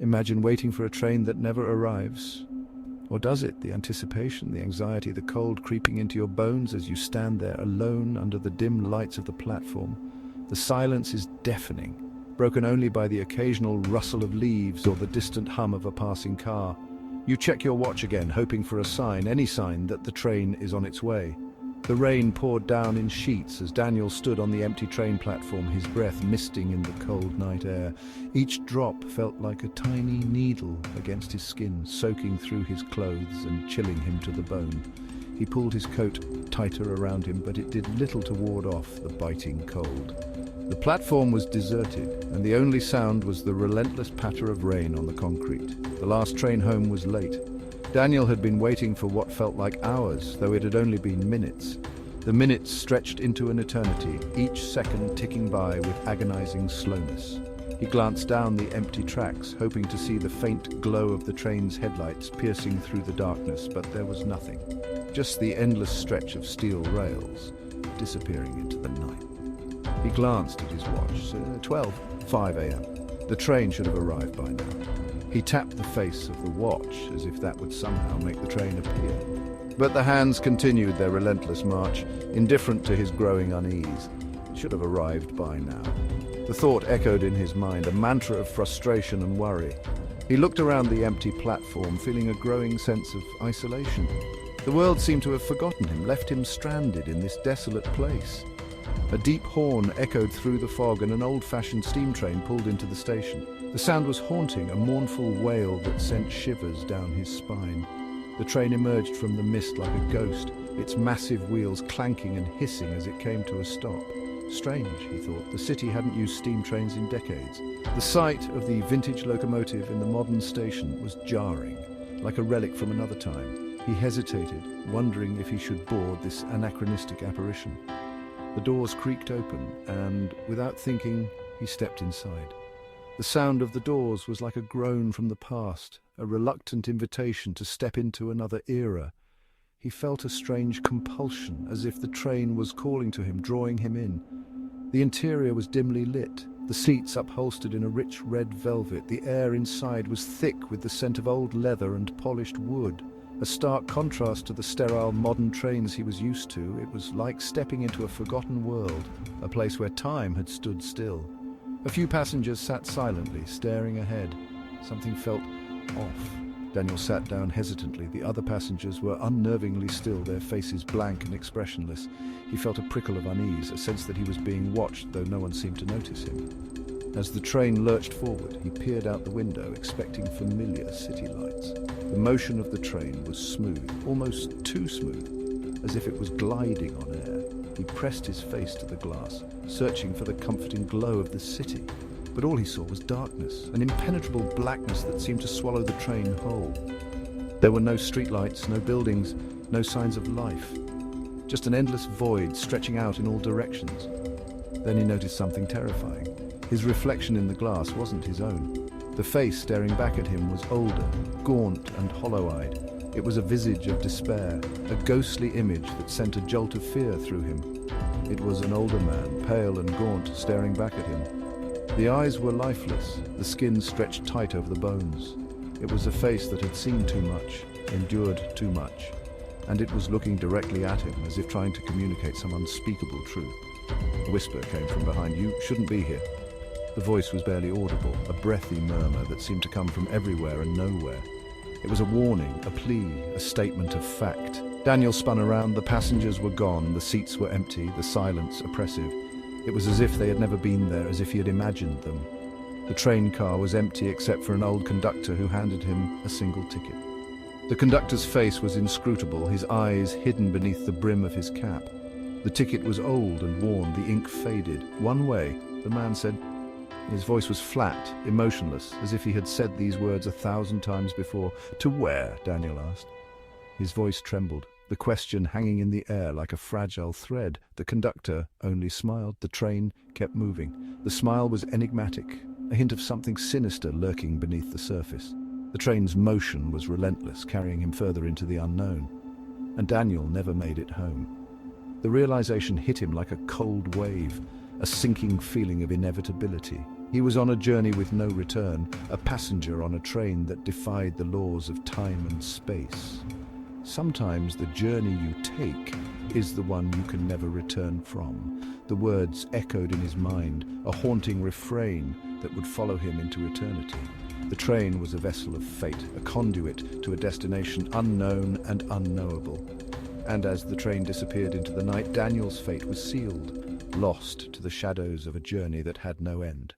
Imagine waiting for a train that never arrives. Or does it? The anticipation, the anxiety, the cold creeping into your bones as you stand there alone under the dim lights of the platform. The silence is deafening, broken only by the occasional rustle of leaves or the distant hum of a passing car. You check your watch again, hoping for a sign, any sign that the train is on its way. The rain poured down in sheets as Daniel stood on the empty train platform, his breath misting in the cold night air. Each drop felt like a tiny needle against his skin, soaking through his clothes and chilling him to the bone. He pulled his coat tighter around him, but it did little to ward off the biting cold. The platform was deserted, and the only sound was the relentless patter of rain on the concrete. The last train home was late. Daniel had been waiting for what felt like hours, though it had only been minutes. The minutes stretched into an eternity, each second ticking by with agonizing slowness. He glanced down the empty tracks, hoping to see the faint glow of the train's headlights piercing through the darkness, but there was nothing. Just the endless stretch of steel rails, disappearing into the night. He glanced at his watch. 5 a.m. The train should have arrived by now. He tapped the face of the watch as if that would somehow make the train appear. But the hands continued their relentless march, indifferent to his growing unease. It should have arrived by now. The thought echoed in his mind, a mantra of frustration and worry. He looked around the empty platform, feeling a growing sense of isolation. The world seemed to have forgotten him, left him stranded in this desolate place. A deep horn echoed through the fog and an old-fashioned steam train pulled into the station. The sound was haunting, a mournful wail that sent shivers down his spine. The train emerged from the mist like a ghost, its massive wheels clanking and hissing as it came to a stop. Strange, he thought, the city hadn't used steam trains in decades. The sight of the vintage locomotive in the modern station was jarring, like a relic from another time. He hesitated, wondering if he should board this anachronistic apparition. The doors creaked open, and, without thinking, he stepped inside. The sound of the doors was like a groan from the past, a reluctant invitation to step into another era. He felt a strange compulsion, as if the train was calling to him, drawing him in. The interior was dimly lit, the seats upholstered in a rich red velvet. The air inside was thick with the scent of old leather and polished wood. A stark contrast to the sterile modern trains he was used to. It was like stepping into a forgotten world, a place where time had stood still. A few passengers sat silently, staring ahead. Something felt off. Daniel sat down hesitantly. The other passengers were unnervingly still, their faces blank and expressionless. He felt a prickle of unease, a sense that he was being watched, though no one seemed to notice him. As the train lurched forward, he peered out the window, expecting familiar city lights. The motion of the train was smooth, almost too smooth, as if it was gliding on air. He pressed his face to the glass, searching for the comforting glow of the city. But all he saw was darkness, an impenetrable blackness that seemed to swallow the train whole. There were no streetlights, no buildings, no signs of life. Just an endless void stretching out in all directions. Then he noticed something terrifying. His reflection in the glass wasn't his own. The face staring back at him was older, gaunt and hollow-eyed. It was a visage of despair, a ghostly image that sent a jolt of fear through him. It was an older man, pale and gaunt, staring back at him. The eyes were lifeless, the skin stretched tight over the bones. It was a face that had seen too much, endured too much, and it was looking directly at him as if trying to communicate some unspeakable truth. A whisper came from behind. "You shouldn't be here." The voice was barely audible, a breathy murmur that seemed to come from everywhere and nowhere. It was a warning, a plea, a statement of fact. Daniel spun around. The passengers were gone, the seats were empty, the silence oppressive. It was as if they had never been there, as if he had imagined them. The train car was empty except for an old conductor who handed him a single ticket. The conductor's face was inscrutable, his eyes hidden beneath the brim of his cap. The ticket was old and worn, the ink faded. "One way," the man said. His voice was flat, emotionless, as if he had said these words 1,000 times before. "To where?" Daniel asked. His voice trembled, the question hanging in the air like a fragile thread. The conductor only smiled. The train kept moving. The smile was enigmatic, a hint of something sinister lurking beneath the surface. The train's motion was relentless, carrying him further into the unknown. And Daniel never made it home. The realization hit him like a cold wave, a sinking feeling of inevitability. He was on a journey with no return, a passenger on a train that defied the laws of time and space. Sometimes the journey you take is the one you can never return from. The words echoed in his mind, a haunting refrain that would follow him into eternity. The train was a vessel of fate, a conduit to a destination unknown and unknowable. And as the train disappeared into the night, Daniel's fate was sealed, lost to the shadows of a journey that had no end.